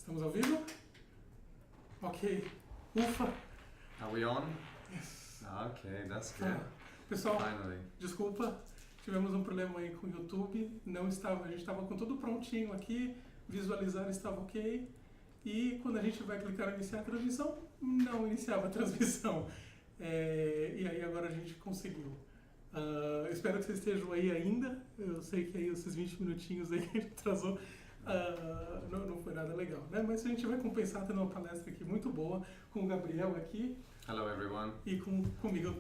Estamos ao vivo? Ok. Ufa! Are we on? Yes. Okay, that's good. Pessoal, Finally. desculpa, tivemos um problema aí com o YouTube. A gente estava com tudo prontinho aqui, visualizar estava ok. E quando a gente vai clicar em iniciar a transmissão, não iniciava a transmissão. E aí agora a gente conseguiu. Espero que vocês estejam aí ainda. Eu sei que aí esses 20 minutinhos aí que a gente atrasou não foi nada legal, né? Mas a gente vai compensar tendo uma palestra aqui muito boa com o Gabriel aqui. Hello everyone. E comigo,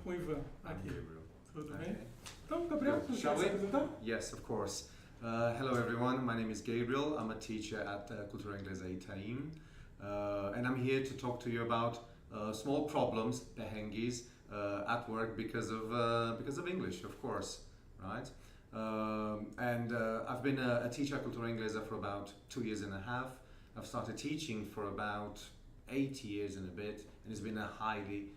com o Ivan aqui. Gabriel. Tudo Okay. bem? Então, Gabriel, você Shall quer se we? apresentar? Yes, of course. Hello everyone, my name is Gabriel. I'm a teacher at Cultura Inglesa and I'm here to talk to you about small problems, perrengues, at work because of English, of course, right? I've been a teacher at Cultura Inglesa for about 2 years and a half. I've started teaching for about 8 years and a bit, and it's been a highly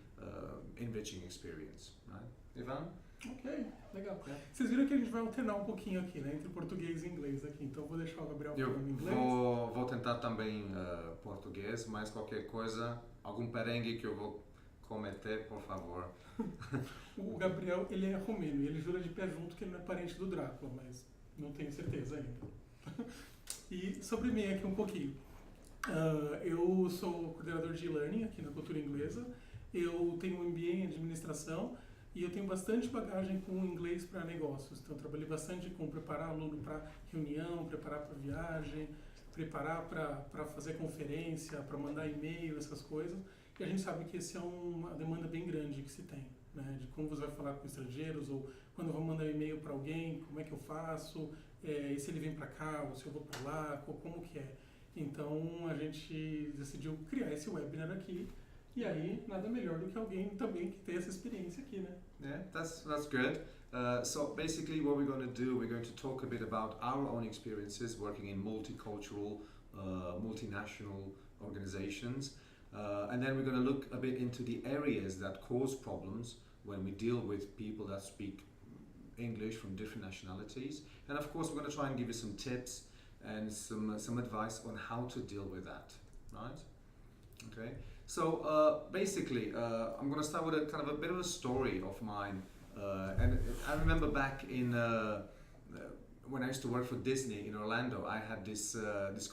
enriching experience, right? Ivan? Ok, legal. Vocês viram que a gente vai alternar um pouquinho aqui, né? Entre português e inglês aqui. Então eu vou deixar o Gabriel falando inglês. Vou tentar também português, mas qualquer coisa, algum perrengue que eu vou cometer, por favor. O Gabriel, ele é romeno e ele jura de pé junto que ele não é parente do Drácula, mas não tenho certeza ainda. E sobre mim aqui um pouquinho. Eu sou coordenador de e-learning aqui na Cultura Inglesa. Eu tenho um MBA em administração e eu tenho bastante bagagem com inglês para negócios. Então, eu trabalhei bastante com preparar aluno para reunião, preparar para viagem, preparar para fazer conferência, para mandar e-mail, essas coisas. E a gente sabe que essa é uma demanda bem grande que se tem, né? De como você vai falar com estrangeiros, ou quando eu vou mandar um e-mail para alguém, como é que eu faço, e se ele vem para cá, ou se eu vou para lá, como que é. Então, a gente decidiu criar esse webinar aqui. E aí, nada melhor do que alguém também que tem essa experiência aqui, né? Yeah, that's good. So basically what we're going to do, we're going to talk a bit about our own experiences working in multicultural, multinational organizations. And then we're going to look a bit into the areas that cause problems when we deal with people that speak English from different nationalities. And of course, we're going to try and give you some tips and some advice on how to deal with that, right? Okay, so basically, I'm going to start with a kind of a bit of a story of mine. And I remember back in when I used to work for Disney in Orlando, I had this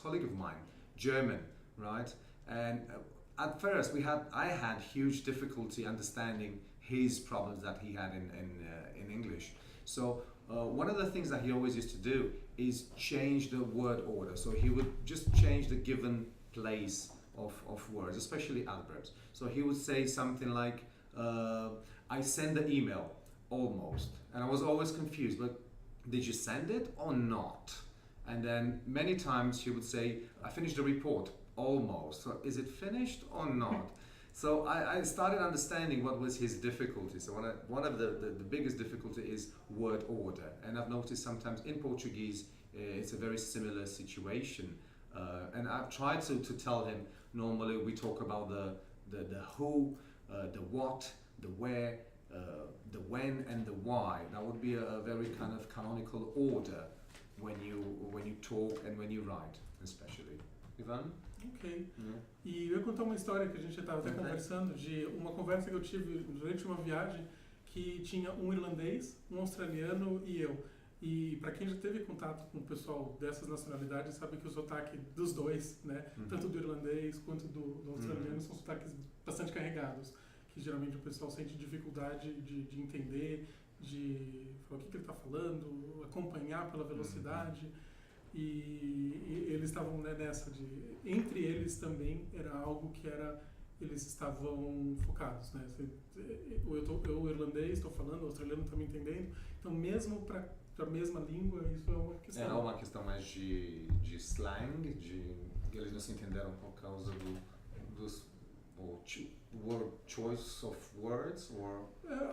colleague of mine, German, right? And at first, I had huge difficulty understanding his problems that he had in English. So one of the things that he always used to do is change the word order. So he would just change the given place of words, especially adverbs. So he would say something like, I send the email, almost. And I was always confused, but did you send it or not? And then many times he would say, I finished the report, almost. So is it finished or not? So I started understanding what was his difficulty. So one of the biggest difficulty is word order. And I've noticed sometimes in Portuguese, it's a very similar situation. And I've tried to tell him, normally we talk about the who, the what, the where, the when and the why. That would be a very kind of canonical order when you talk and when you write, especially. Ivan? Ok. E eu ia contar uma história que a gente estava até conversando, de uma conversa que eu tive durante uma viagem que tinha um irlandês, um australiano e eu. E para quem já teve contato com o pessoal dessas nacionalidades, sabe que o sotaque dos dois, né, tanto do irlandês quanto do australiano, são sotaques bastante carregados, que geralmente o pessoal sente dificuldade de entender, de falar o que ele está falando, acompanhar pela velocidade. E eles estavam, né, nessa de... Entre eles também era algo que eles estavam focados, né? Eu irlandês, estou falando, o australiano está me entendendo. Então, mesmo para a mesma língua, isso é uma questão. Era uma questão mais de slang, de eles não se entenderam por causa dos choice of words, or...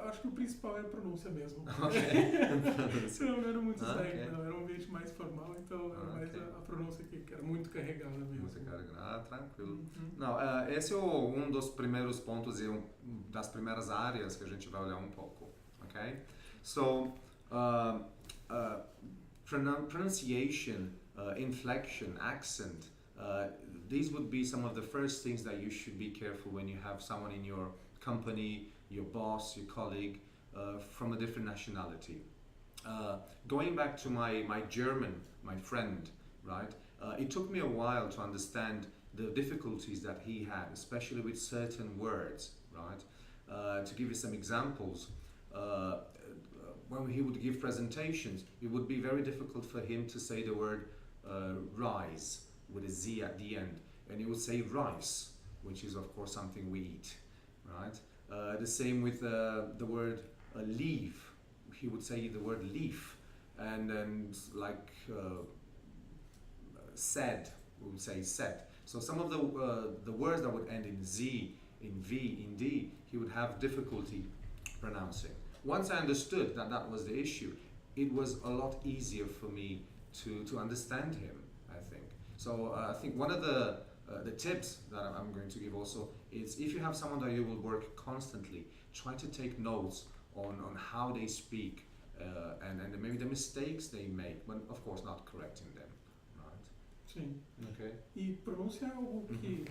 acho que o principal era a pronúncia mesmo. Okay. Não era muito slang, não, era um ambiente mais formal, então era mais a pronúncia que era muito carregada mesmo. Muito carregada, tranquilo. Não, esse é um dos primeiros pontos e das primeiras áreas que a gente vai olhar um pouco, ok? So, pronunciation, inflection, accent, These would be some of the first things that you should be careful when you have someone in your company, your boss, your colleague, from a different nationality. Going back to my German, my friend, right? It took me a while to understand the difficulties that he had, especially with certain words, right? To give you some examples, when he would give presentations, it would be very difficult for him to say the word rise with a Z at the end, and he would say rice, which is of course something we eat, right? The same with the word leaf. He would say the word leaf, and like said, we would say said. So some of the words that would end in Z, in V, in D, he would have difficulty pronouncing. Once I understood that that was the issue, it was a lot easier for me to understand him, I think. So I think one of the tips that I'm going to give also is, if you have someone that you will work constantly, try to take notes on how they speak and maybe the mistakes they make, but of course not correcting them, right? Sim. Okay. E pronúncia é algo que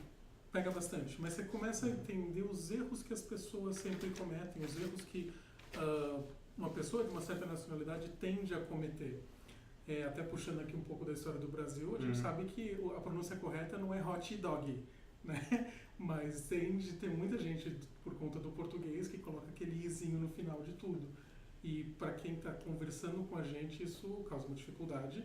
pega bastante, mas você começa a entender os erros que as pessoas sempre cometem, os erros que uma pessoa de uma certa nacionalidade tende a cometer. Até puxando aqui um pouco da história do Brasil, a gente sabe que a pronúncia correta não é hot dog, né? Mas tende ter muita gente, por conta do português, que coloca aquele izinho no final de tudo. E para quem está conversando com a gente, isso causa uma dificuldade.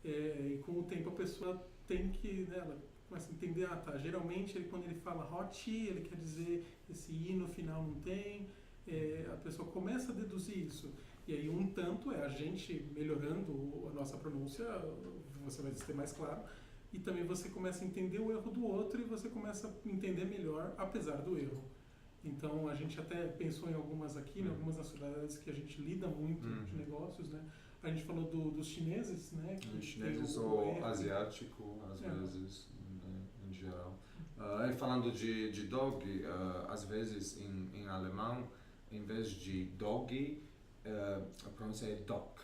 E com o tempo a pessoa tem que, né, ela começa a entender, geralmente quando ele fala hot, ele quer dizer esse i no final não tem. A pessoa começa a deduzir isso. E aí um tanto é a gente melhorando a nossa pronúncia, você vai ter mais claro, e também você começa a entender o erro do outro e você começa a entender melhor apesar do erro. Então a gente até pensou em algumas aqui, né, algumas nacionalidades que a gente lida muito de negócios, né? A gente falou dos chineses, né? Os chineses ou asiático, às vezes, em geral. E falando de dog, às vezes em alemão, em vez de doggy, a pronúncia é dock,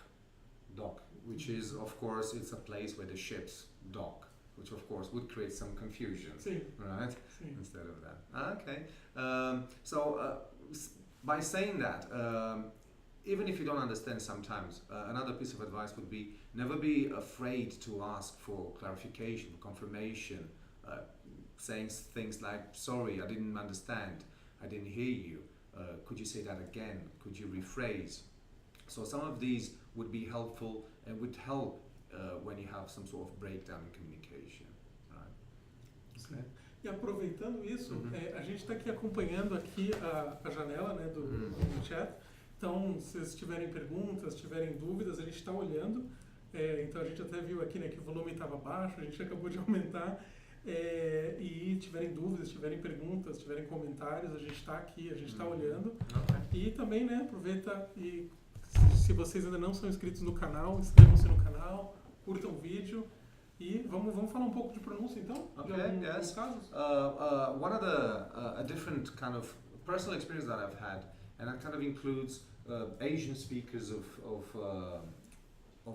which is, of course, it's a place where the ships dock, which of course would create some confusion, right? Instead of that. Okay. By saying that, even if you don't understand sometimes, another piece of advice would be never be afraid to ask for clarification, confirmation, saying things like, sorry, I didn't understand, I didn't hear you. Could you say that again? Could you rephrase? So some of these would be helpful and would help when you have some sort of breakdown in communication. Right? Okay. E aproveitando isso, a gente está aqui acompanhando aqui a janela, né, do chat. Então, se vocês tiverem perguntas, tiverem dúvidas, a gente está olhando. Então a gente até viu aqui, né, que o volume estava baixo, a gente acabou de aumentar. E tiverem dúvidas, tiverem perguntas, tiverem comentários, a gente está aqui, a gente está olhando. E também, né, aproveita e se vocês ainda não são inscritos no canal, inscrevam-se no canal, curtam o vídeo e vamos falar um pouco de pronúncia então? Okay, yes. Casos? One of a different kind of personal experience that I've had, and that kind of includes Asian speakers of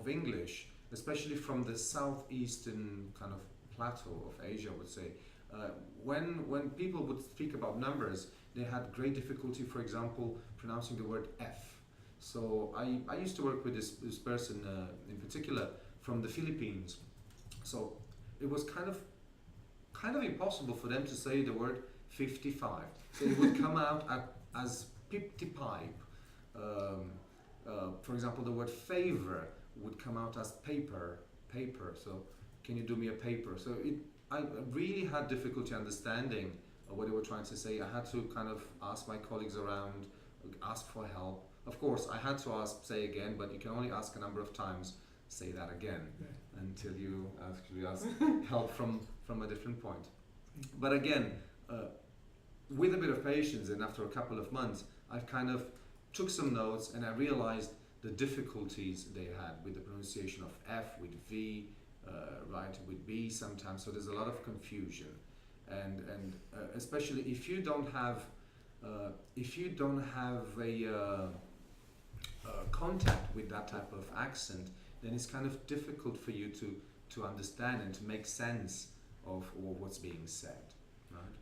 English, especially from the southeastern kind of plateau of Asia, I would say. When people would speak about numbers, they had great difficulty, for example, pronouncing the word F. So I used to work with this person in particular from the Philippines. So it was kind of impossible for them to say the word 55. So it would come out as 55. For example, the word favor would come out as paper. So can you do me a paper? So I really had difficulty understanding what they were trying to say. I had to kind of ask my colleagues around, ask for help. Of course, I had to say again, but you can only ask a number of times, say that again, until you actually ask help from a different point. But again, with a bit of patience and after a couple of months, I kind of took some notes and I realized the difficulties they had with the pronunciation of F, with V, right, with B sometimes. So there's a lot of confusion, and especially if you don't have a contact with that type of accent, then it's kind of difficult for you to understand and to make sense of what's being said, right?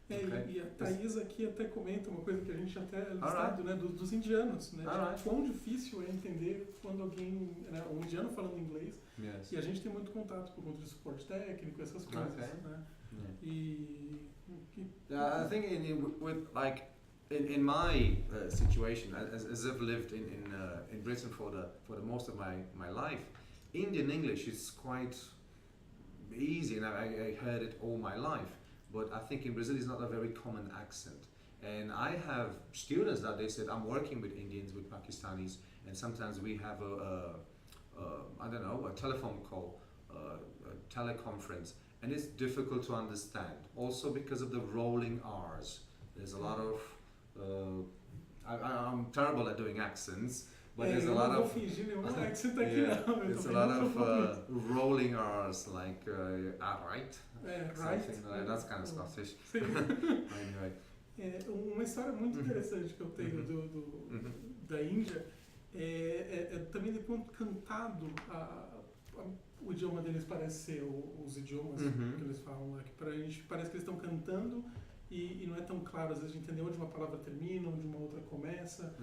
E a Thaís aqui até comenta uma coisa que a gente já até listado, né, dos indianos, né, de quão difícil é entender quando alguém, né, um indiano falando inglês, e a gente tem muito contato por conta de suporte técnico, essas coisas, né? I think in my situation, as I've lived in Britain for the most of my life, Indian English is quite easy, and I heard it all my life. But I think in Brazil it's not a very common accent. And I have students that they said, I'm working with Indians, with Pakistanis, and sometimes we have a telephone call, a teleconference, and it's difficult to understand. Also because of the rolling R's. There's a lot of, I'm terrible at doing accents, but there's a lot of it's a lot of rolling R's, like right, something like that's kind of Scottish. Anyway. Uma história muito interessante que eu tenho da Índia é também de quanto cantado o idioma deles parece ser os idiomas que eles falam lá, que pra gente parece que eles estão cantando e não é tão claro às vezes de entender onde uma palavra termina, onde uma outra começa.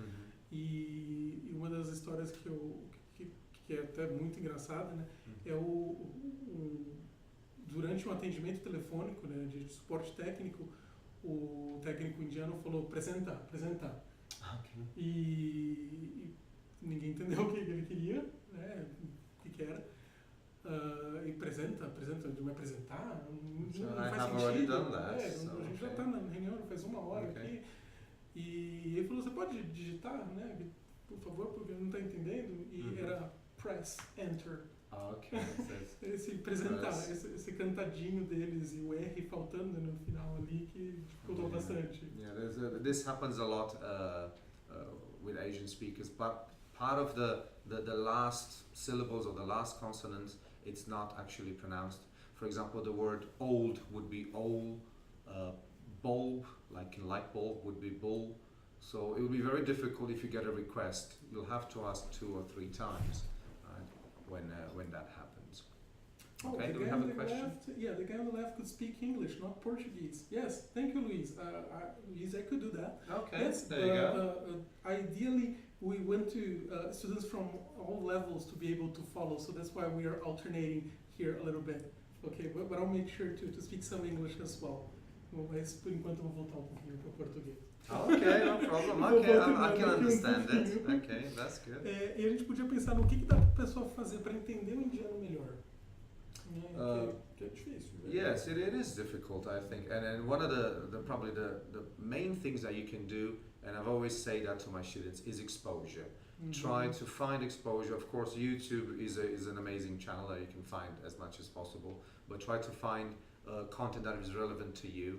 E uma das histórias que é até muito engraçada, né, é durante um atendimento telefônico, né, de suporte técnico, o técnico indiano falou apresentar. Okay. E ninguém entendeu o que ele queria, né, o que era. E apresenta, de me apresentar, não faz sentido. A gente já está na reunião, faz 1 hora aqui. E ele falou, você pode digitar, né, por favor, porque não está entendendo. E era press enter. Esse apresentar, esse cantadinho deles e o R faltando no final ali que dificultou bastante. This happens a lot with Asian speakers, but part of the last syllables or the last consonants, it's not actually pronounced. For example, the word old would be ol, bulb, like in light bulb, would be bull. So it will be very difficult if you get a request. You'll have to ask 2 or 3 times, right, when that happens. Okay, do we have a question? The guy on the left could speak English, not Portuguese. Yes, thank you, Luis. Luis, I could do that. Okay, yes, there you go. Ideally, we went to students from all levels to be able to follow, so that's why we are alternating here a little bit. Okay, but I'll make sure to speak some English as well. Mas por enquanto eu vou voltar pouquinho para o português. Okay, no problem. Okay, I can understand it. Okay, that's good. E a gente podia pensar no que dá para a pessoa fazer para entender o indiano melhor. Que é difícil. Yes, it is difficult, I think. And one of the probably the main things that you can do, and I've always say that to my students, is exposure. Try to find exposure. Of course, YouTube is an amazing channel that you can find as much as possible, but try to find content that is relevant to you,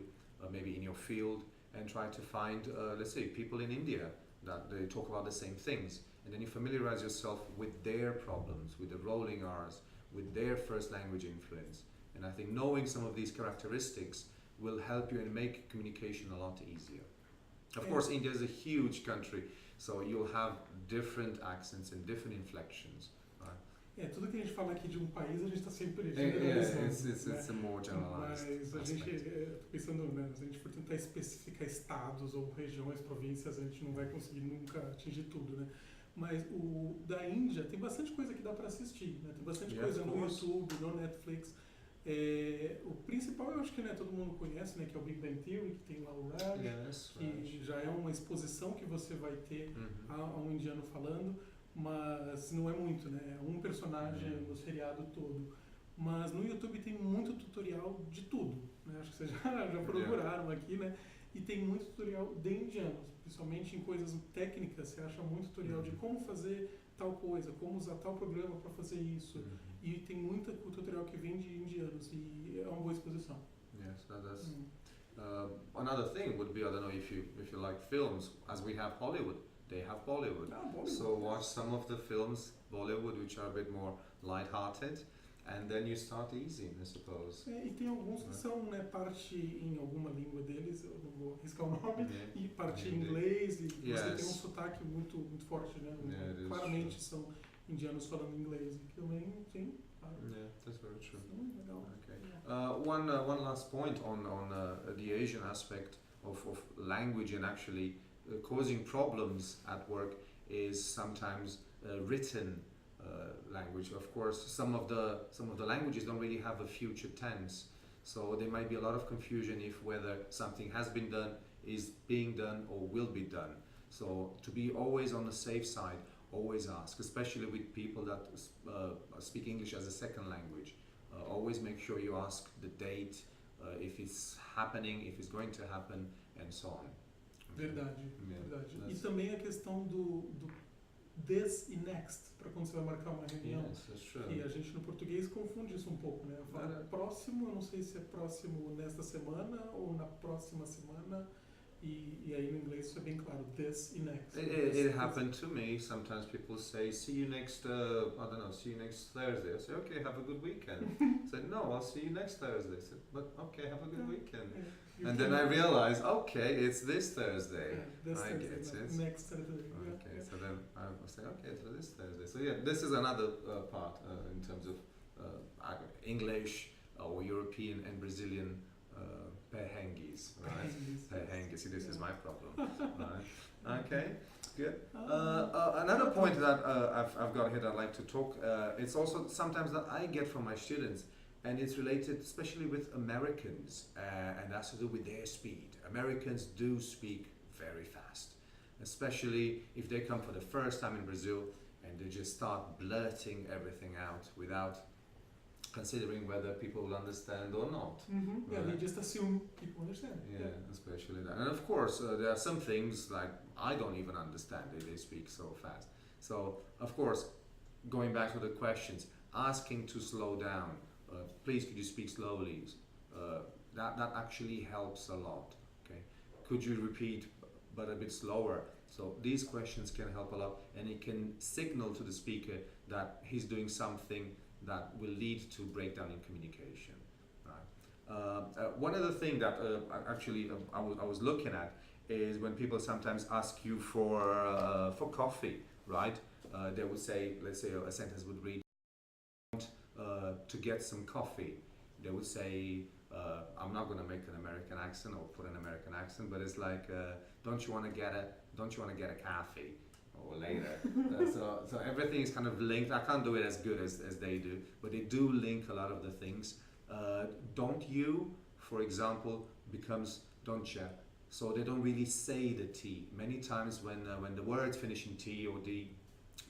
maybe in your field, and try to find, let's say, people in India that they talk about the same things, and then you familiarize yourself with their problems, with the rolling R's, with their first language influence. And I think knowing some of these characteristics will help you and make communication a lot easier. Of course, India is a huge country, so you'll have different accents and different inflections. Tudo que a gente fala aqui de país, a gente está sempre generalizando. It's a more generalized Mas a gente, pensando, né, se a gente for tentar especificar estados ou regiões, províncias, a gente não vai conseguir nunca atingir tudo, né? Mas o da Índia tem bastante coisa que dá para assistir, né? Tem bastante coisa no YouTube, no Netflix. O principal eu acho que, né, todo mundo conhece, né, que é o Big Bang Theory, que tem lá o Raj, que já é uma exposição que você vai ter a um indiano falando. Mas não é muito, né? É um personagem no seriado todo. Mas no YouTube tem muito tutorial de tudo, né? Acho que vocês já procuraram aqui, né? E tem muito tutorial de indianos, principalmente em coisas técnicas. Você acha muito tutorial de como fazer tal coisa, como usar tal programa para fazer isso. E tem muita tutorial que vem de indianos e é uma boa exposição. Yes, that's another thing would be, I don't know if you like films, as we have Hollywood. They have Bollywood. So watch some of the films, Bollywood, which are a bit more light-hearted, and then you start easy, I suppose. E tem alguns que são, né, parte em alguma língua deles, eu não vou arriscar o nome, e parte em inglês, e você tem um sotaque muito forte, né? Claramente são indianos falando inglês, e também tem Yeah, that's very true. Legal. Okay. One last point on the Asian aspect of language and actually causing problems at work is sometimes written language. Of course, some of the languages don't really have a future tense, so there might be a lot of confusion if whether something has been done, is being done, or will be done. So to be always on the safe side, always ask, especially with people that speak English as a second language. Always make sure you ask the date, if it's happening, if it's going to happen, and so on. Verdade, Yeah, verdade. E that's- também a questão do this e next, para quando você vai marcar uma reunião. Yes, that's true. E a gente no português confunde isso um pouco, né? Fala próximo, eu não sei se é próximo nesta semana ou na próxima semana. E aí no inglês isso é bem claro, this e next. It happened to me. Sometimes people say, "See you next, I don't know, see you next Thursday." I say, "Okay, have a good weekend." I said, "No, I'll see you next Thursday." I said, "But okay, have a good weekend." You And can- then I realize, okay, it's this Thursday. this I Thursday, get not it. next Thursday. Okay, so then I was saying, okay, so this Thursday. So yeah, this is another part in terms of English or European and Brazilian perrengues, right? Perrengues. See, this is my problem. Right. Okay, good. Another point that I've got here that I'd like to talk. It's also sometimes that I get from my students, and it's related especially with Americans, and that's to do with their speed. Americans do speak very fast, especially if they come for the first time in Brazil and they just start blurting everything out without considering whether people will understand or not. Yeah, they just assume people understand. Yeah, especially that. And of course, there are some things like I don't even understand. They speak so fast. So, of course, going back to the questions, asking to slow down. Please, could you speak slowly? That actually helps a lot. Okay. Could you repeat, but a bit slower? So these questions can help a lot, and it can signal to the speaker that he's doing something that will lead to breakdown in communication. Right. One other thing that I was looking at is when people sometimes ask you for coffee, right? They would say, let's say a sentence would read, to get some coffee. They would say, I'm not going to make an American accent or put an American accent, but it's like, don't you want to get a coffee? Or later. So everything is kind of linked. I can't do it as good as they do, but they do link a lot of the things. Don't you, for example, becomes don't ya. So they don't really say the T. Many times when the words finish in T or D,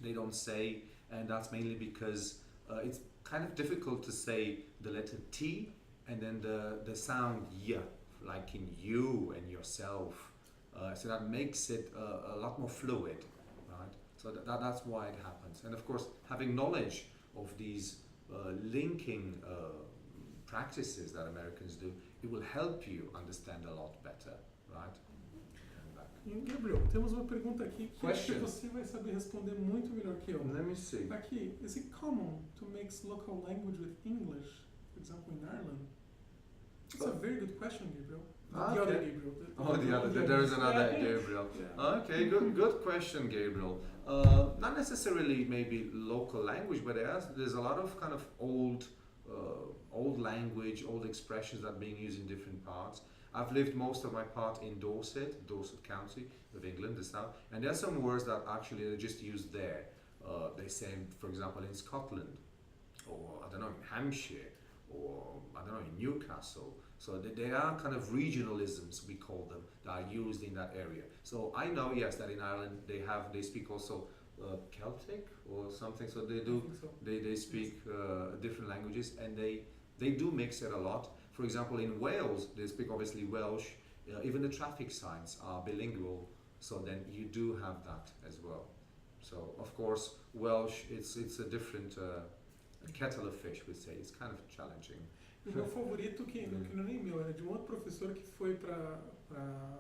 they don't say, and that's mainly because it's kind of difficult to say the letter T and then the sound Y, like in you and yourself. So that makes it a lot more fluid. So that's why it happens. And of course, having knowledge of these linking practices that Americans do, it will help you understand a lot better, right? Gabriel, temos uma pergunta aqui que acho que Question. você vai saber responder muito melhor que eu. Let me see. Aqui, is it common to mix local language with English, for example, in Ireland? It's a very good question, Gabriel. The other Gabriel. The other. There is another Gabriel. Yeah. Okay, good question, Gabriel. Not necessarily maybe local language, but there's a lot of kind of old language, old expressions that are being used in different parts. I've lived most of my part in Dorset County of England, the south, and there are some words that actually are just used there. They say, for example, in Scotland, or I don't know, in Hampshire, or I don't know, in Newcastle. So they are kind of regionalisms, we call them, that are used in that area. So I know, yes, that in Ireland they speak also Celtic or something. So they do, they speak different languages, and they do mix it a lot. For example, in Wales, they speak obviously Welsh. Even the traffic signs are bilingual. So then you do have that as well. So of course, Welsh, it's a different kettle of fish, we say. It's kind of challenging. O meu favorito, que não é nem meu, era de um outro professor que foi para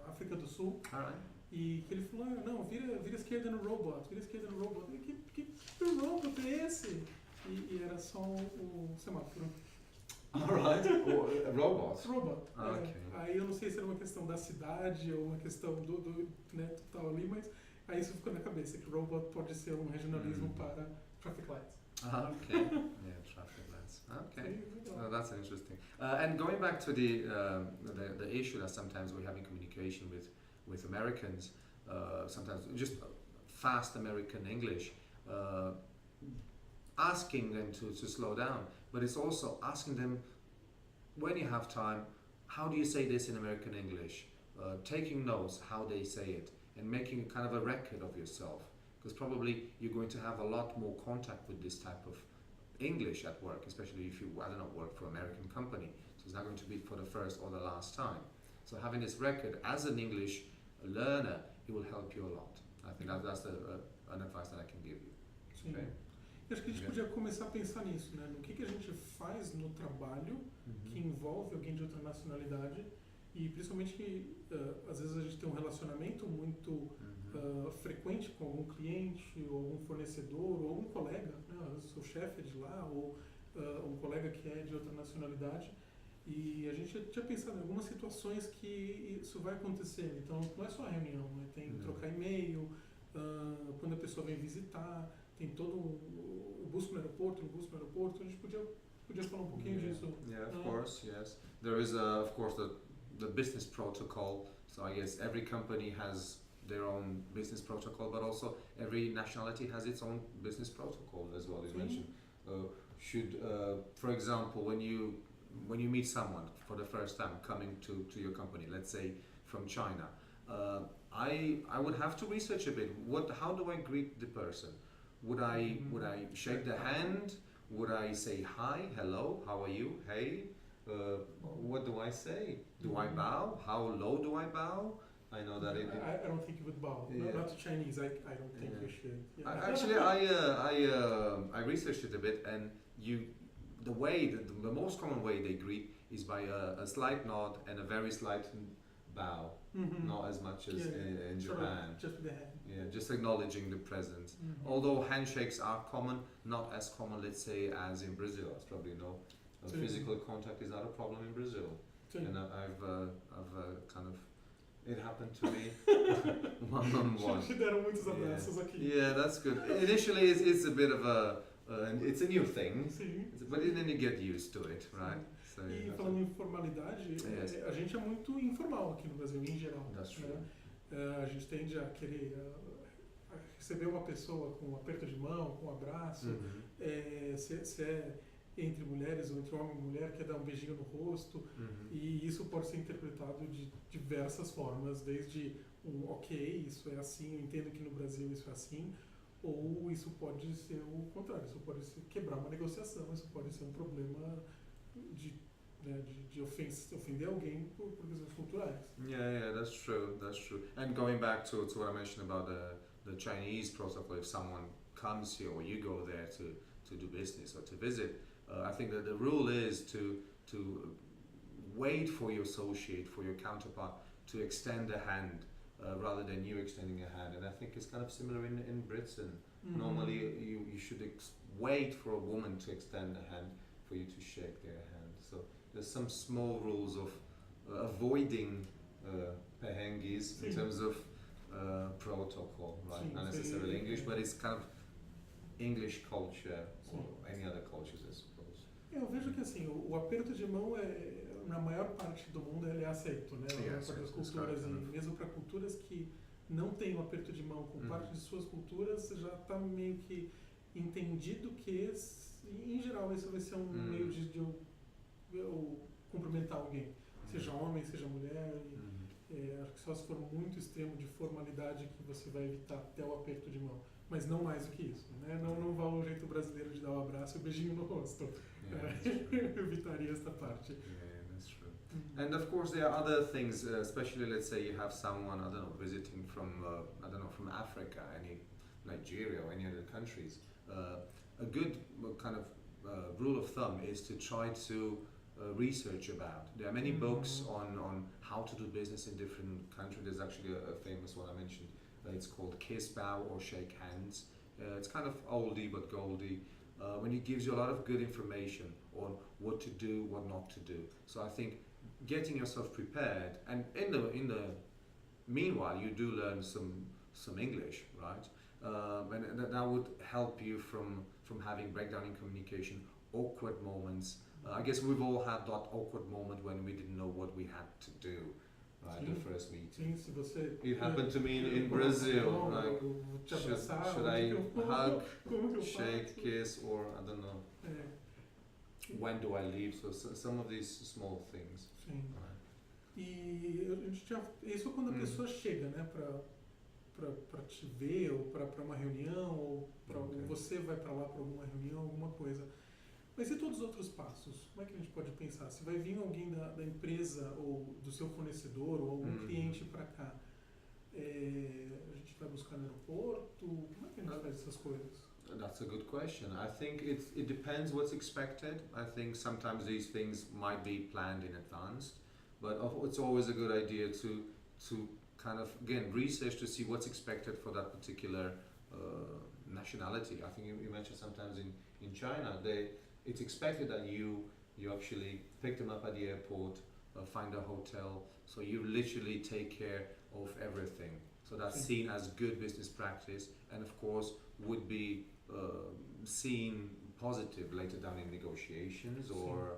África do Sul. Alright. E que ele falou, não, vira esquerda no robot, vira esquerda no robot. Eu falei, que robot é esse? E era só o semáforo. Alright. Robots. Robot. Okay. Aí eu não sei se era uma questão da cidade ou uma questão do né, total ali, mas aí isso ficou na cabeça, que robot pode ser um regionalismo para traffic lights. Okay. Yeah, traffic Okay, that's interesting. And going back to the issue that sometimes we have in communication with Americans, sometimes just fast American English, asking them to slow down, but it's also asking them, when you have time, how do you say this in American English? Taking notes how they say it and making kind of a record of yourself, because probably you're going to have a lot more contact with this type of English at work, especially if you, I don't know, work for an American company. So it's not going to be for the first or the last time. So having this record as an English learner, it will help you a lot. I think that's an advice that I can give you. Sim. Okay? Eu acho que a gente podia começar a pensar nisso, né? No que a gente faz no trabalho que envolve alguém de outra nacionalidade e principalmente que às vezes a gente tem um relacionamento muito frequente com algum cliente ou algum fornecedor ou algum colega, né? Às vezes o seu chefe é de lá ou um colega que é de outra nacionalidade e a gente tinha pensado em algumas situações que isso vai acontecer. Então não é só a reunião, né? Tem trocar e-mail, quando a pessoa vem visitar, tem todo eu busco no aeroporto, a gente podia falar um pouquinho disso. Yeah, of course, yes. There is, of course, the business protocol. So I guess every company has their own business protocol, but also every nationality has its own business protocol as well. You mentioned for example, when you meet someone for the first time coming to your company, let's say from China, I would have to research a bit. How do I greet the person? Would I shake the hand? Would I say hi, hello, how are you, hey? What do I say? Do I bow? How low do I bow? I know that I don't think you would bow. Yeah. Not to Chinese. I don't think you should. Yeah. Actually, I researched it a bit, and the most common way they greet is by a slight nod and a very slight bow. Not as much as in Japan. Just with the hand. Yeah, just acknowledging the presence. Although handshakes are common, not as common, let's say, as in Brazil. As probably know, physical contact is not a problem in Brazil. And I've kind of, it happened to me one-on-one. Yeah, that's good. Initially, it's a bit of it's a new thing, but then you get used to it, right? So, e falando em informalidade, a gente é muito informal aqui no Brasil, em geral. Né? A gente tende a querer receber uma pessoa com um aperto de mão, com um abraço, se é entre mulheres ou entre homem e mulher, quer dar um beijinho no rosto, e isso pode ser interpretado de diversas formas, desde ok, isso é assim, eu entendo que no Brasil isso é assim, ou isso pode ser o contrário, isso pode ser quebrar uma negociação, isso pode ser um problema de ofender alguém por questões culturais. Yeah, that's true. And going back to what I mentioned about the Chinese protocol, if someone comes here or you go there to do business or to visit, I think that the rule is to wait for your associate, for your counterpart to extend a hand rather than you extending a hand. And I think it's kind of similar in Britain. Normally you should wait for a woman to extend a hand for you to shake their hand. So there's some small rules of avoiding perrengues in terms of protocol, right? Not necessarily English, but it's kind of English culture or any other cultures, I suppose. Eu vejo que assim, o aperto de mão na maior parte do mundo ele é aceito, né? Na maior parte das culturas, e mesmo para culturas que não têm o aperto de mão com parte de suas culturas, já está meio que entendido que, em geral, esse vai ser um meio de eu cumprimentar alguém, seja homem, seja mulher. Acho que só se for muito extremo de formalidade que você vai evitar até o aperto de mão, mas não mais do que isso, né? Não vá ao jeito brasileiro de dar um abraço e um beijinho no rosto. Eu evitaria esta parte. Yeah, that's true. And of course there are other things, especially let's say you have someone, I don't know, visiting from from Africa, any Nigeria or any other countries. A good kind of rule of thumb is to try to research about. There are many books on how to do business in different countries. There's actually a famous one I mentioned. It's called Kiss, Bow or Shake Hands. It's kind of oldie but goldie. When it gives you a lot of good information on what to do, what not to do. So I think getting yourself prepared, and in the meanwhile you do learn some English, right? And that would help you from having breakdown in communication awkward moments. I guess we've all had that awkward moment when we didn't know what we had to do. Right, the first meeting. Sim, se você... It happened to me in Brazil. Like, should I hug, shake, kiss, or I don't know. When do I leave? So some of these small things. Sim. Right. E a gente tinha, isso é quando a pessoa chega, né, para te ver, ou para uma reunião, ou você vai para lá para alguma reunião, alguma coisa. Mas e todos os outros passos? Como é que a gente pode pensar? Se vai vir alguém da empresa, ou do seu fornecedor, ou algum cliente para cá, a gente vai buscar no aeroporto? Como é que a gente faz essas coisas? That's a good question. I think it depends what's expected. I think sometimes these things might be planned in advance, but it's always a good idea to kind of, again, research to see what's expected for that particular nationality. I think you mentioned sometimes in China, it's expected that you actually pick them up at the airport, find a hotel, so you literally take care of everything. So that's seen as good business practice, and of course would be seen positive later down in negotiations or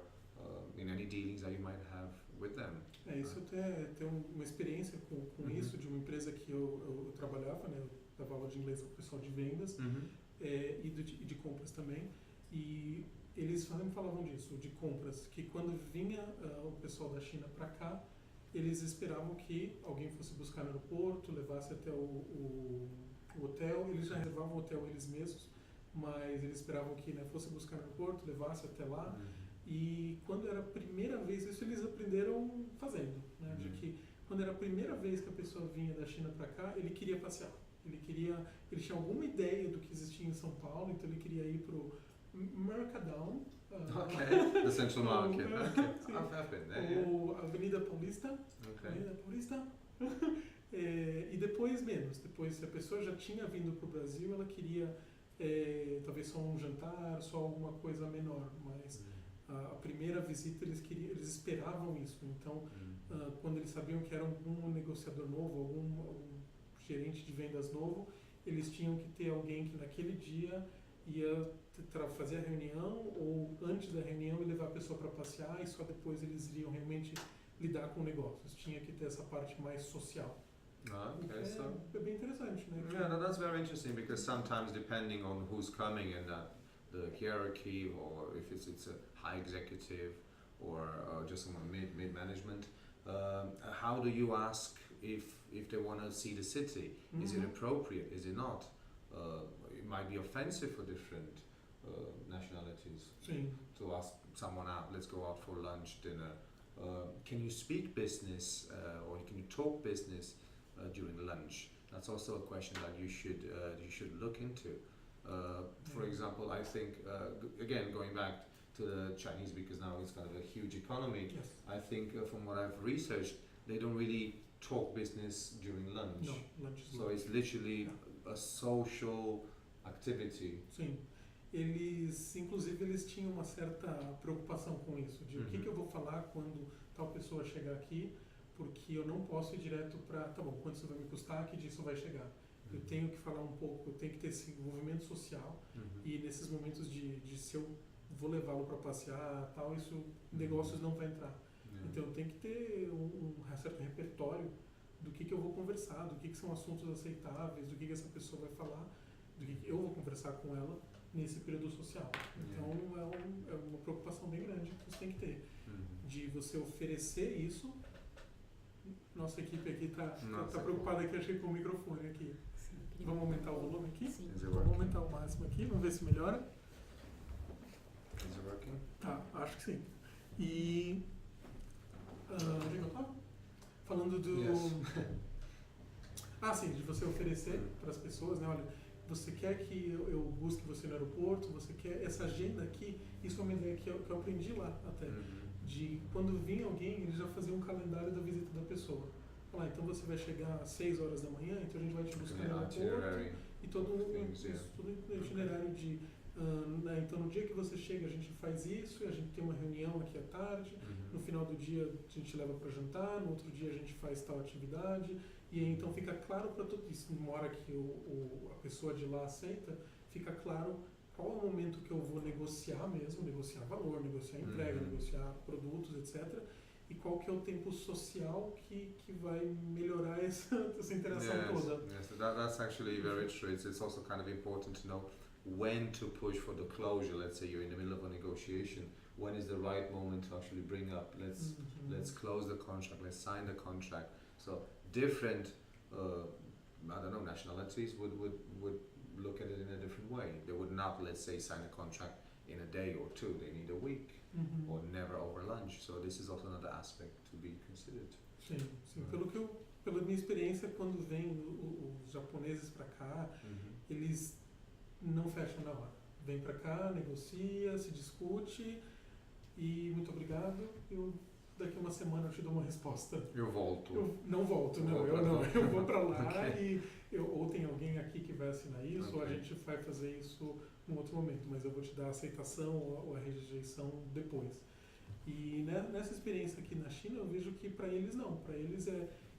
in any dealings that you might have with them. Isso eu tenho uma experiência com isso, de uma empresa que eu trabalhava, né? Eu dava aula de inglês para o pessoal de vendas e de compras também. E eles sempre falavam disso, de compras, que quando vinha o pessoal da China para cá, eles esperavam que alguém fosse buscar no aeroporto, levasse até o hotel. Eles já reservavam o hotel eles mesmos, mas eles esperavam que, né, fosse buscar no aeroporto, levasse até lá. E quando era a primeira vez, isso eles aprenderam fazendo, né? De que quando era a primeira vez que a pessoa vinha da China para cá, ele queria passear. Ele tinha alguma ideia do que existia em São Paulo, então ele queria ir pro Mercadão. The Central Market. I've been there. Ou Avenida Paulista. Avenida Paulista. E depois menos. Depois, se a pessoa já tinha vindo pro Brasil, ela queria talvez só um jantar, só alguma coisa menor, mas a primeira visita eles esperavam isso. Então, quando eles sabiam que era algum negociador novo, algum gerente de vendas novo, eles tinham que ter alguém que naquele dia ia fazer a reunião, ou antes da reunião e levar a pessoa para passear, e só depois eles iriam realmente lidar com negócios. Tinha que ter essa parte mais social. É bem interessante, né? Yeah, that's very interesting, because sometimes depending on who's coming and the hierarchy, or if it's a high executive or just someone mid management, how do you ask if they want to see the city? Is it appropriate? Is it not? It might be offensive for different nationalities to ask someone out, let's go out for lunch, dinner. Can you speak business or can you talk business during lunch? That's also a question that you should look into. For example, I think, again, going back to the Chinese, because now it's kind of a huge economy, I think from what I've researched, they don't really talk business during lunch. No, lunch is so it's literally a social activity. Sim. Inclusive, eles tinham uma certa preocupação com isso, de o que eu vou falar quando tal pessoa chegar aqui, porque eu não posso ir direto para, tá bom, quanto isso vai me custar, que disso vai chegar. Eu tenho que falar um pouco, eu tenho que ter esse envolvimento social, e nesses momentos de se eu vou levá-lo para passear, tal, isso, negócios não vai entrar. Então eu tenho que ter um certo repertório do que eu vou conversar, do que são assuntos aceitáveis, do que essa pessoa vai falar, do que eu vou conversar com ela nesse período social. Então é uma preocupação bem grande que você tem que ter, de você oferecer isso. Nossa equipe aqui tá preocupada aqui, achei com o microfone aqui. Vamos aumentar o volume aqui? Sim. Vamos aumentar o máximo aqui, vamos ver se melhora. Is it working? Tá, acho que sim. E onde é que eu tava? Falando do... sim, de você oferecer para as pessoas, né? Olha, você quer que eu busque você no aeroporto, você quer essa agenda aqui, isso é uma ideia que eu aprendi lá até. De quando vinha alguém, eles já faziam um calendário da visita da pessoa. Falar, então você vai chegar às 6 horas da manhã, então a gente vai te buscar no aeroporto, e todo o itinerário de... então no dia que você chega a gente faz isso, e a gente tem uma reunião aqui à tarde, no final do dia a gente leva para jantar, no outro dia a gente faz tal atividade, e aí então fica claro para todo isso, numa hora que a pessoa de lá aceita, fica claro qual é o momento que eu vou negociar mesmo, negociar valor, negociar entrega, negociar produtos, etc. E qual que é o tempo social que vai melhorar essa interação toda. Yes, that's actually very true. It's also kind of important to know when to push for the closure. Let's say you're in the middle of a negotiation. When is the right moment to actually bring up, let's close the contract, let's sign the contract. So different, I don't know, nationalities would look at it in a different way. They would not, let's say, sign a contract in a day or two. They need a week or never over lunch. So this is also another aspect to be considered. Sim. Pela minha experiência, quando vêm os japoneses para cá, eles não fecham na hora. Vem para cá, negocia, se discute e muito obrigado. Daqui uma semana eu te dou uma resposta. Eu volto. Eu não volto, eu vou para lá ou tem alguém aqui que vai assinar isso, ou a gente vai fazer isso num outro momento, mas eu vou te dar a aceitação ou a rejeição depois. E nessa experiência aqui na China, eu vejo que para eles não. Para eles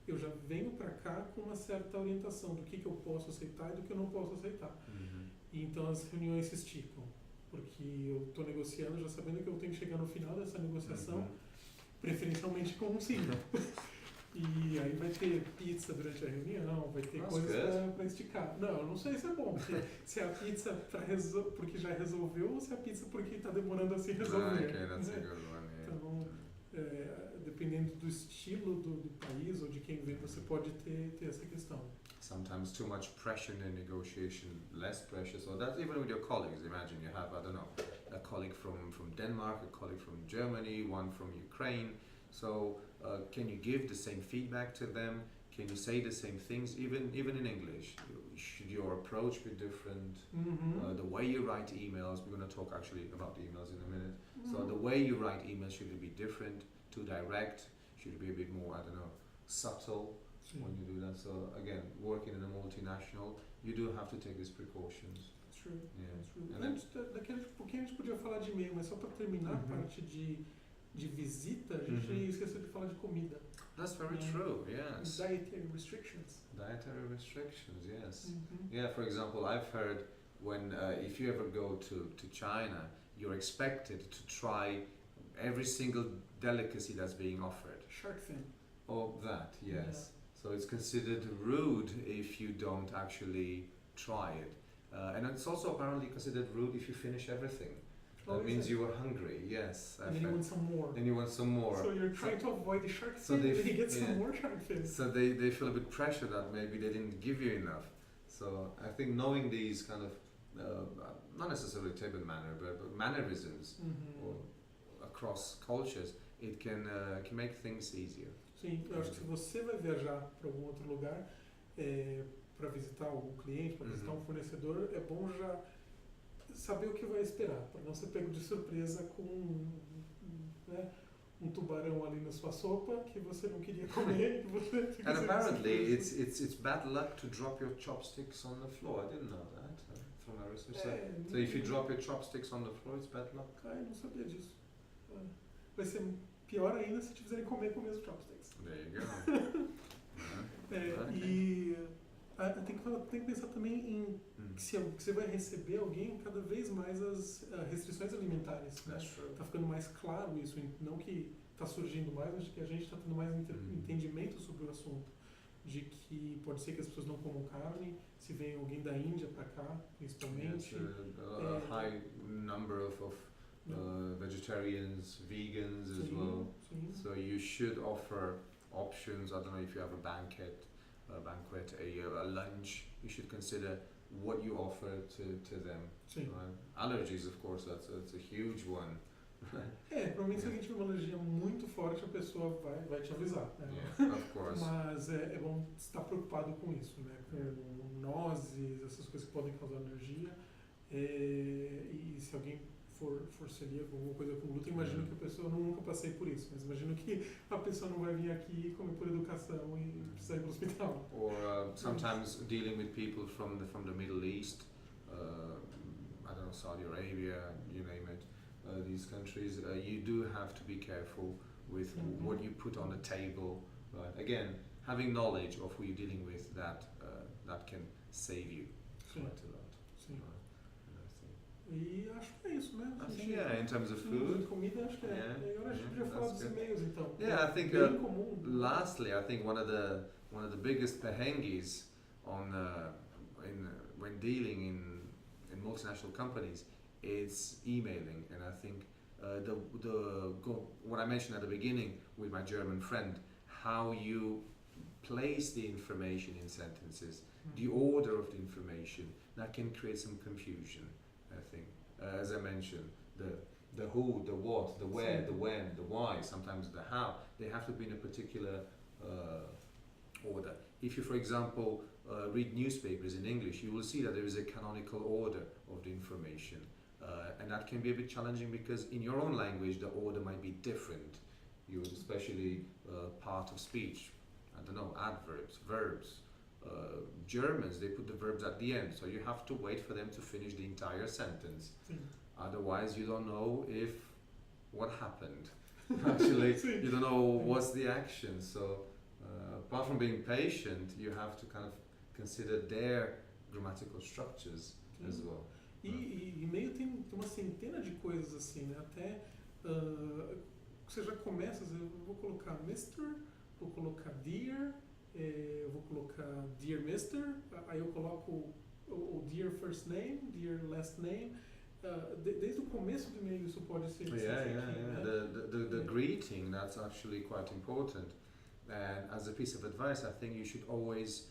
eu já venho para cá com uma certa orientação do que eu posso aceitar e do que eu não posso aceitar. E então as reuniões se esticam, porque eu estou negociando já sabendo que eu tenho que chegar no final dessa negociação, preferencialmente com um sim. E aí vai ter pizza durante a reunião, vai ter coisas para esticar. Não, eu não sei se é bom, se é a pizza porque já resolveu ou se é a pizza porque está demorando a se resolver. That's a good one, yeah. Então, dependendo do estilo do país ou de quem vem, você pode ter essa questão. Sometimes too much pressure in a negotiation, less pressure. So that's even with your colleagues. Imagine you have, I don't know, a colleague from Denmark, a colleague from Germany, one from Ukraine. So can you give the same feedback to them? Can you say the same things, even in English? Should your approach be different? The way you write emails, we're going to talk actually about emails in a minute. So the way you write emails, should it be different, too direct? Should it be a bit more, I don't know, subtle? When you do that, so again, working in a multinational, you do have to take these precautions. True. Antes daquele pouquinho a gente podia falar de e-mail, mas só para terminar a parte de visita, a gente esqueceu de falar de comida. That's very true. Yes. Dietary restrictions. Dietary restrictions. Yes. Yeah. For example, I've heard when if you ever go to China, you're expected to try every single delicacy that's being offered. Shark fin. Oh, that. Yes. Yeah. So it's considered rude if you don't actually try it. And it's also apparently considered rude if you finish everything. That means you were hungry, yes. And you want some more. So you're trying to avoid the shark fin, and you get some more shark fin. So they feel a bit pressure that maybe they didn't give you enough. So I think knowing these kind of, not necessarily table manner, but mannerisms or across cultures, it can make things easier. Sim, eu acho que se você vai viajar para algum outro lugar, para visitar algum cliente, para visitar um fornecedor, é bom já saber o que vai esperar, para não ser pego de surpresa com um tubarão ali na sua sopa que você não queria comer. Que você fica And apparently it's bad luck to drop your chopsticks on the floor. I didn't know that. From my research. So if you drop your chopsticks on the floor, it's bad luck. Eu não sabia disso. Vai ser pior ainda se te fizerem comer com os mesmos chopsticks. There you go. E tem que pensar também em que se você vai receber alguém, cada vez mais as restrições alimentares. Né? Tá ficando mais claro isso, não que está surgindo mais, mas que a gente está tendo mais entendimento sobre o assunto. De que pode ser que as pessoas não comam carne, se vem alguém da Índia para cá, principalmente. Yes, a high number of vegetarians, vegans as well. Sim. So you should offer options. I don't know if you have a banquet, a lunch. You should consider what you offer to them. Sim. Allergies, of course, that's a huge one. Provavelmente se alguém tiver uma alergia muito forte, a pessoa vai te avisar. Né? Yeah, of course. Mas é bom estar preocupado com isso, né? Com nozes, essas coisas que podem causar alergia. E se alguém for celíaco, alguma coisa com glúten, imagino que a pessoa, nunca passei por isso, mas imagino que a pessoa não vai vir aqui comer por educação e precisar ir para o hospital. Or sometimes dealing with people from the Middle East, I don't know, Saudi Arabia, you name it, these countries, you do have to be careful with what you put on the table. Right? Again, having knowledge of who you're dealing with, that can save you quite a lot. Sim. E acho que é isso mesmo. I think, yeah, in terms of food. Comida, acho que é. Yeah, E agora a gente podia falar dos e-mails, então. Yeah, I think, bem comum. lastly, I think one of the biggest perhengues when dealing in multinational companies is emailing, and I think what I mentioned at the beginning with my German friend, how you place the information in sentences, the order of the information, that can create some confusion, I think. As I mentioned, the who, the what, the where, the when, the why, sometimes the how, they have to be in a particular order. If you, for example, read newspapers in English, you will see that there is a canonical order of the information. And that can be a bit challenging because in your own language the order might be different. You would especially part of speech, I don't know, adverbs, verbs. Germans, they put the verbs at the end, so you have to wait for them to finish the entire sentence. Otherwise you don't know what happened. Actually, you don't know what's the action. So apart from being patient, you have to kind of consider their grammatical structures as well. E e-mail tem uma centena de coisas assim, né? Até você já começa, eu vou colocar Mr., vou colocar Dear, eu vou colocar Dear Mr., aí eu coloco o Dear First Name, Dear Last Name. Desde o começo do e-mail isso pode ser. Yeah. The greeting, that's actually quite important. And as a piece of advice, I think you should always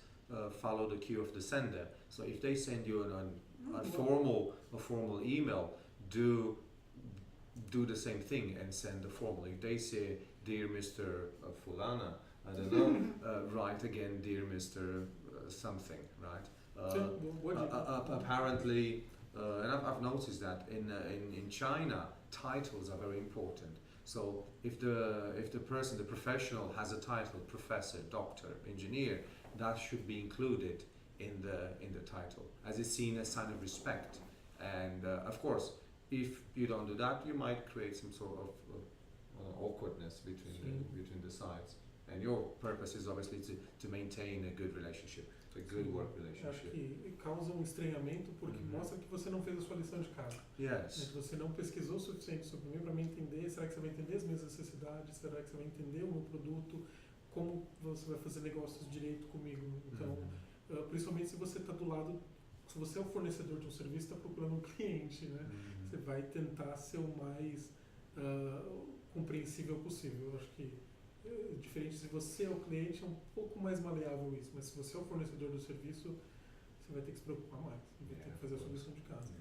follow the cue of the sender. So if they send you a formal email, do the same thing and send a formal. If they say, Dear Mr. Fulana, I don't know, write again, Dear Mr. Something, right? Apparently, and I've noticed that in China, titles are very important. So if the person, the professional, has a title, professor, doctor, engineer, that should be included in the title, as it's seen as a sign of respect. And of course, if you don't do that, you might create some sort of awkwardness between the sides. And your purpose is obviously to maintain a good relationship, a good work relationship. Acho que causa estranhamento porque mostra que você não fez a sua lição de casa. Yes. Que você não pesquisou o suficiente sobre mim para me entender. Será que você vai entender as minhas necessidades? Será que você vai entender o meu produto? Como você vai fazer negócios direito comigo? Então, principalmente se você está do lado, se você é o fornecedor de um serviço, está procurando um cliente, né? Você vai tentar ser o mais compreensível possível. Eu acho que diferente se você é o cliente, é um pouco mais maleável isso, mas se você é o fornecedor do serviço, você vai ter que se preocupar mais, vai ter que fazer a sua lição de casa.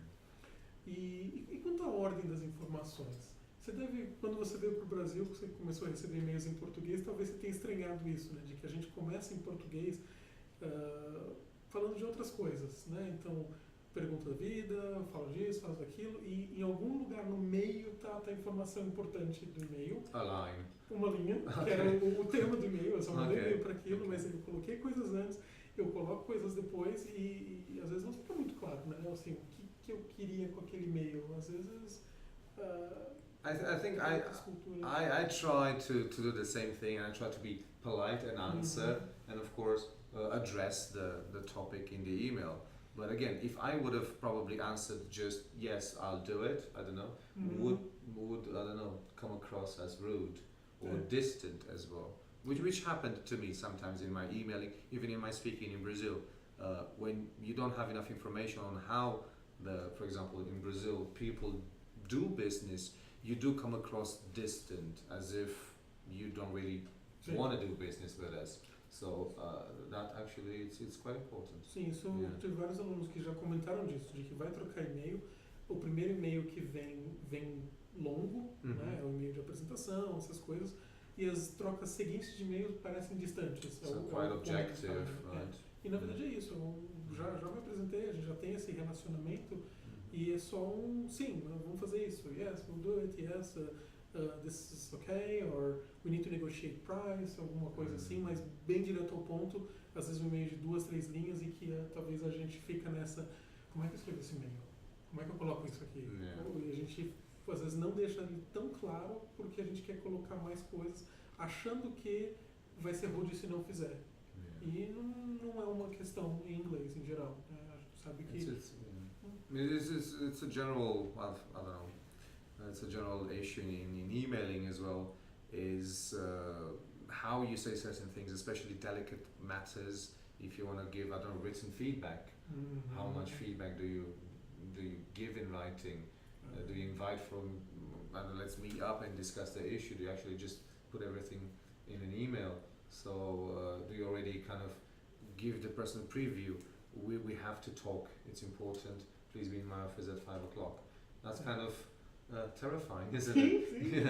E quanto à ordem das informações? Você deve, quando você veio para o Brasil, você começou a receber e-mails em português, talvez você tenha estranhado isso, né? De que a gente começa em português falando de outras coisas, né? Então, pergunta da vida, fala disso, fala daquilo, e em algum lugar no meio tá a informação importante do e-mail. A line. Uma linha, que era o tema do e-mail, eu só mandei e-mail para aquilo, mas eu coloquei coisas antes, eu coloco coisas depois e às vezes não fica muito claro, né? Assim, o que eu queria com aquele e-mail, às vezes... I think I try to do the same thing, and I try to be polite and answer, and of course address the topic in the email. But again, if I would have probably answered just yes, I'll do it, I don't know, would I don't know, come across as rude or distant as well, which happened to me sometimes in my emailing, even in my speaking in Brazil, when you don't have enough information on how for example, in Brazil, people do business, you do come across distant, as if you don't really want to do business with us. So that actually it's quite important. Sim, isso tive vários alunos que já comentaram disso, de que vai trocar e-mail, o primeiro e-mail que vem longo, né, é o e-mail de apresentação, essas coisas, e as trocas seguintes de e-mails parecem distantes. So quite objective, right? E na verdade é isso, eu já me apresentei, a gente já tem esse relacionamento, e é só sim, vamos fazer isso, yes, we'll do it, yes, this is okay, or we need to negotiate price, alguma coisa assim, mas bem direto ao ponto, às vezes um e-mail de 2, 3 linhas e que talvez a gente fica nessa, como é que eu escrevo esse e-mail? Como é que eu coloco isso aqui? E a gente às vezes não deixa ele tão claro porque a gente quer colocar mais coisas, achando que vai ser rude se não fizer. E não é uma questão em inglês em geral, né? A gente sabe que It's a general, I don't know, it's a general issue in emailing as well, is how you say certain things, especially delicate matters. If you want to give, I don't know, written feedback, how much feedback do you give in writing? Do you invite from, I don't know, let's meet up and discuss the issue? Do you actually just put everything in an email? So do you already kind of give the person a preview? We have to talk, it's important, please be in my office at 5 o'clock. That's kind of terrifying, isn't it?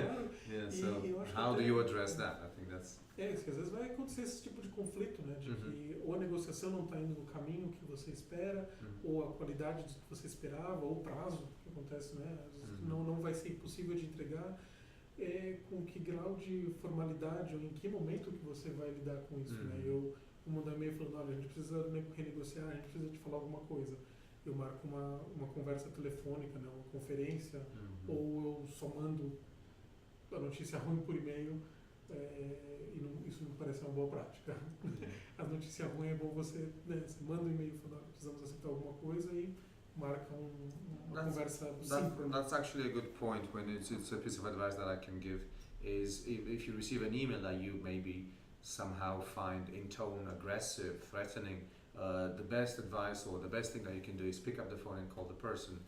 Yeah, so how do you address that? I think that's... Isso que às vezes vai acontecer esse tipo de conflito, né? De que ou a negociação não está indo no caminho que você espera, ou a qualidade do que você esperava, ou o prazo que acontece, né? Às vezes não vai ser impossível de entregar. Com que grau de formalidade ou em que momento que você vai lidar com isso, né? Eu mando um e-mail falando, olha, a gente precisa renegociar, a gente precisa de falar alguma coisa. Eu marco uma conversa telefônica, né? Uma conferência, ou eu só mando a notícia ruim por e-mail. Isso não parece uma boa prática. A notícia ruim é bom você manda um e-mail falando, precisamos aceitar alguma coisa e marca uma conversa síncrona. That's actually a good point. When it's a piece of advice that I can give is if you receive an email that you maybe somehow find in tone aggressive, threatening, the best advice or the best thing that you can do is pick up the phone and call the person,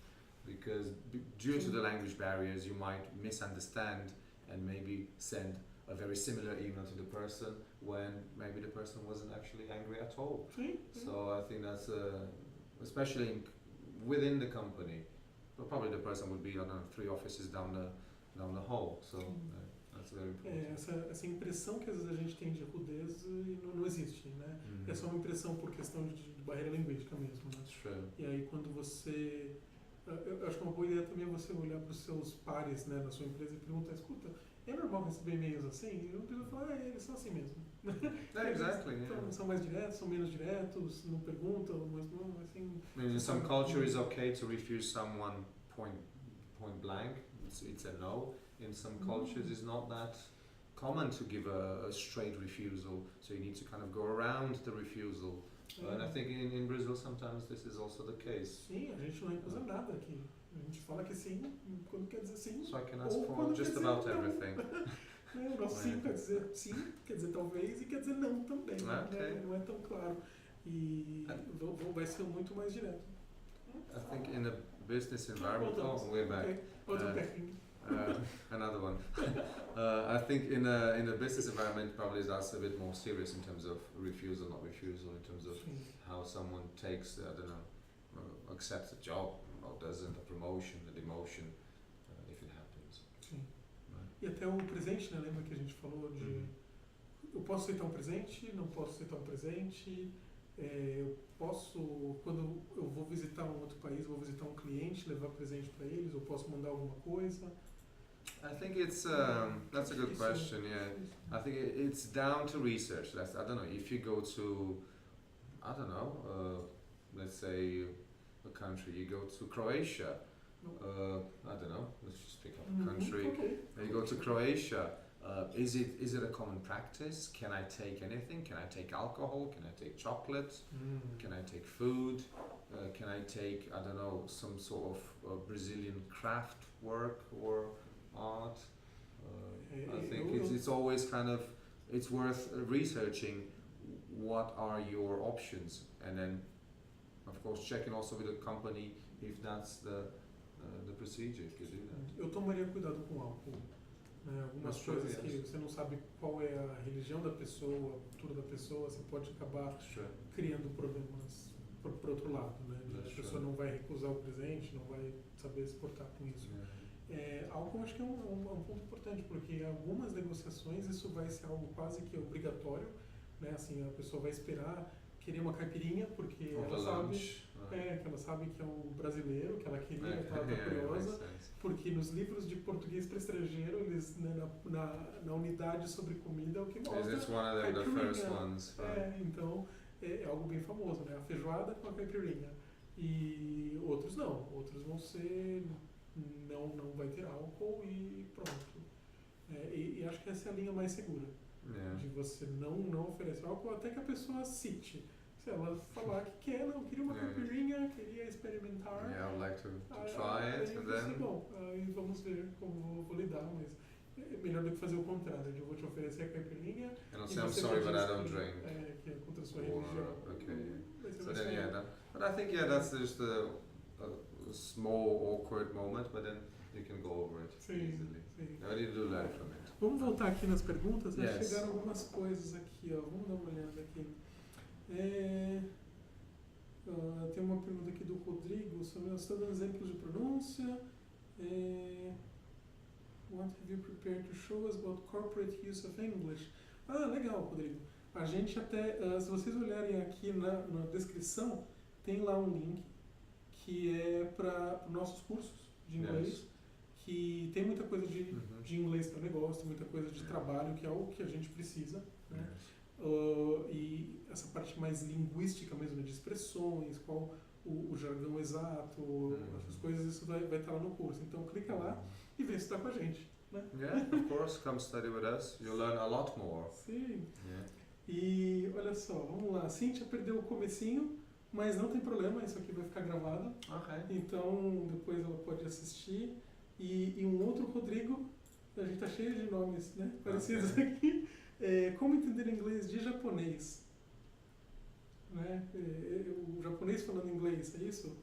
because due to the language barriers you might misunderstand and maybe send a very similar email to the person when maybe the person wasn't actually angry at all. So I think that's especially within the company, but probably the person would be, I don't know, 3 offices down the hall. So that's very important. Essa impressão que às vezes a gente tem de rudez não existe, né? É só uma impressão por questão de barreira linguística mesmo, né? True. E aí quando você... Eu acho que uma boa ideia também é você olhar para os seus pares, né, na sua empresa e perguntar, escuta, é normal receber e-mails assim? E eu preciso falar, eles são assim mesmo. Exactly. São mais diretos, são menos diretos, não perguntam, mas não, assim... In some culture it's okay to refuse someone point blank, it's a no. In some cultures it's not that common to give a straight refusal, so you need to kind of go around the refusal. And I think in Brazil sometimes this is also the case. Sim, a gente não recusa nada aqui. A gente fala que sim quando quer dizer sim. So I can ask for just about everything. O nosso sim quer dizer sim, quer dizer talvez e quer dizer não também. Okay. Não é tão claro. E vai ser muito mais direto. I think in a business environment... Oh, we're back. Okay. Outro perrengue. Another one. I think in a business environment probably that's a bit more serious in terms of refusal, not refusal, in terms of how someone takes, I don't know, accepts a job or doesn't, a promotion, a demotion, if it happens. Sim. E até o presente, né? Lembra que a gente falou de eu posso aceitar um presente, não posso aceitar um presente, eu posso, quando eu vou visitar um outro país, vou visitar um cliente, levar presente para eles, eu posso mandar alguma coisa. I think it's that's a good question. Yeah, I think it's down to research. I don't know if you go to, I don't know, let's say a country. You go to Croatia. I don't know. Let's just pick up a country. Okay. You go to Croatia. Is it a common practice? Can I take anything? Can I take alcohol? Can I take chocolate? Can I take food? Can I take, I don't know, some sort of Brazilian craft work or art? I think it's always kind of, it's worth researching what are your options, and then of course checking also with the company if that's the procedure, if you do that. Eu tomaria cuidado com álcool. Algumas coisas que você não sabe qual é a religião da pessoa, a cultura da pessoa, você pode acabar criando problemas por outro lado, né? A pessoa não vai recusar o presente, não vai saber se portar com isso. Álcool acho que é um ponto importante, porque em algumas negociações isso vai ser algo quase que obrigatório, né? Assim, a pessoa vai esperar querer uma caipirinha porque ela sabe, que ela sabe que é um brasileiro, que ela queria, ela está curiosa, porque nos livros de português para estrangeiro, eles, né, na unidade sobre comida é o que mostra. It's one of the first ones. Então é algo bem famoso, né? A feijoada com a caipirinha. E outros não, outros vão ser não vai ter álcool e pronto. E acho que essa é a linha mais segura. De você não oferecer álcool até que a pessoa cite. Se ela falar que quer, não, queria uma caipirinha, queria experimentar. Yeah, I would like to try it, and then... Bom, aí vamos ver como vou lidar, mas é melhor do que fazer o contrário. Eu vou te oferecer a caipirinha. And I'll say, I'm sorry, but I don't drink. Que é contra a sua religião. Okay. So then, but I think, that's just a small, awkward moment, but then you can go over it easily. Sim. Now you do learn from it. Vamos voltar aqui nas perguntas. Yes. Chegaram algumas coisas aqui, ó. Vamos dar uma olhada aqui. Tem uma pergunta aqui do Rodrigo sobre nós estamos dando exemplos de pronúncia. What have you prepared to show us about corporate use of English? Legal, Rodrigo. A gente até, se vocês olharem aqui na descrição, tem lá um link que é para nossos cursos de inglês, que tem muita coisa de inglês para negócio, tem muita coisa de trabalho, que é algo que a gente precisa, né? E essa parte mais linguística mesmo, de expressões, qual o jargão exato, essas coisas, isso vai estar lá no curso. Então clica lá e vê se está com a gente, né? Yeah, of course, come study with us. You'll learn a lot more. Sim. Yeah. E olha só, vamos lá. Cíntia perdeu o comecinho, mas não tem problema, isso aqui vai ficar gravado. Okay. Então depois ela pode assistir. E um outro Rodrigo, a gente tá cheio de nomes, né, parecidos aqui. Como entender inglês de japonês? Né? O japonês falando inglês, é isso?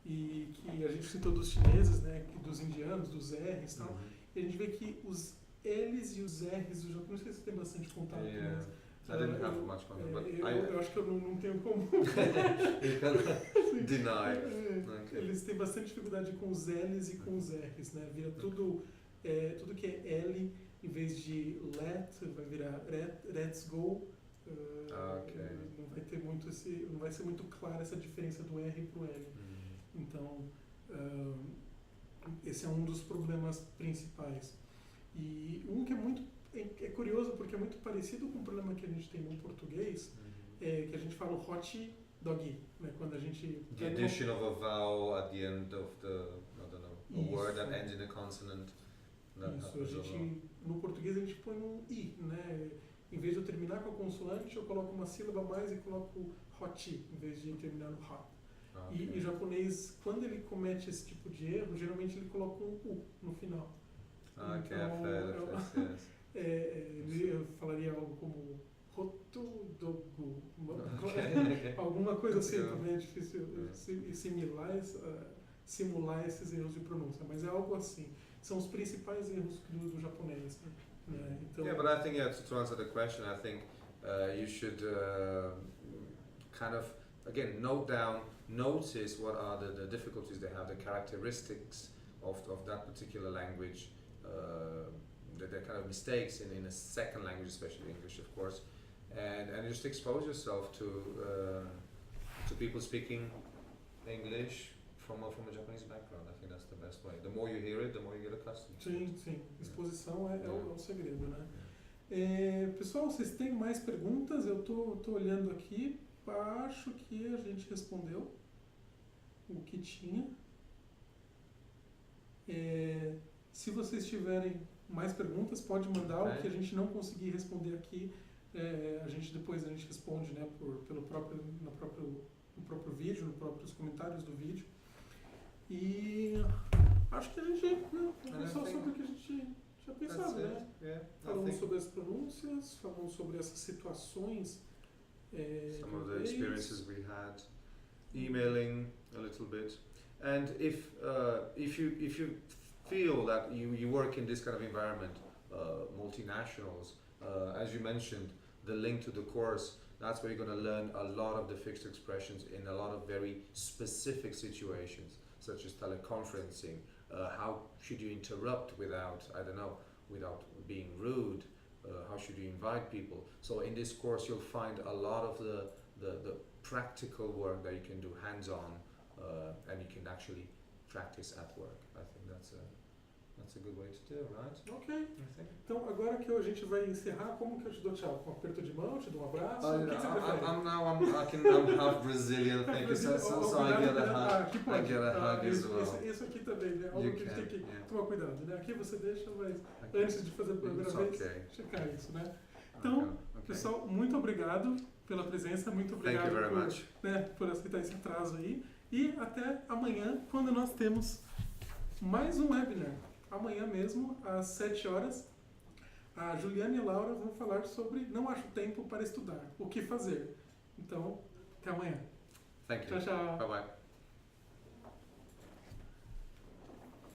E que a gente citou dos chineses, né, dos indianos, dos R's e tal. E a gente vê que os L's e os R's do japonês, não sei se tem bastante contato, mas... I didn't have much fun, but eu acho que eu não tenho como... You can deny. Okay. Eles têm bastante dificuldade com os L's e com os R's, né? Vira tudo que é L, em vez de let, vai virar let's go. Não vai ter muito não vai ser muito clara essa diferença do R pro L. Então, esse é um dos problemas principais. E um que é curioso porque é muito parecido com o problema que a gente tem no português, que a gente fala o hot doggy, né? Quando a gente... The addition of a vowel at the end of a word that ends in a consonant. No português a gente põe um I, né? Em vez de eu terminar com a consoante, eu coloco uma sílaba a mais e coloco hot, em vez de terminar no ha. E o japonês, quando ele comete esse tipo de erro, geralmente ele coloca um U no final. Ele falaria algo como hotodogu, alguma coisa assim, também é difícil simular esses erros de pronúncia, mas é algo assim. São os principais erros do japonês, né? Então, but I think to answer the question, I think you should kind of, again, notice what are the difficulties they have, the characteristics of that particular language, the kind of mistakes in a second language, especially English, of course, and just expose yourself to people speaking English from a Japanese background. I think that's the best way. The more you hear it, the more you get accustomed to it. Sim. Exposição é o segredo, né? Pessoal, vocês têm mais perguntas? Eu tô olhando aqui, acho que a gente respondeu o que tinha. Se vocês tiverem mais perguntas, pode mandar. O que a gente não conseguir responder aqui, depois a gente responde, né, no próprio vídeo, nos próprios comentários do vídeo. E acho que a gente pensou sobre o que a gente tinha pensado, né? Falamos sobre as pronúncias, falamos sobre essas situações. Some of the experiences we had, emailing a little bit, and if you feel that you work in this kind of environment, multinationals, as you mentioned, the link to the course, that's where you're going to learn a lot of the fixed expressions in a lot of very specific situations, such as teleconferencing. How should you interrupt without being rude? How should you invite people? So in this course you'll find a lot of the practical work that you can do hands-on, and you can actually practice at work. I think that's a good way to do, right? Ok. Então agora que a gente vai encerrar, como que eu te dou tchau? Com um aperto de mão, te dou um abraço? O que você prefere? I'm half Brazilian, thank you. So I get a hug as well. Isso aqui também, né? Algo que a gente tem que tomar cuidado, né? Aqui você deixa, mas antes de fazer a primeira vez, checar isso, né? Então, pessoal, muito obrigado. pela presença, muito Thank obrigado you very much. por aceitar esse atraso aí. E até amanhã, quando nós temos mais um webinar. Amanhã mesmo, às 7 horas, a Juliana e a Laura vão falar sobre Não Acho Tempo para Estudar, o que fazer. Então, até amanhã. Thank you. Tchau, tchau. Bye bye.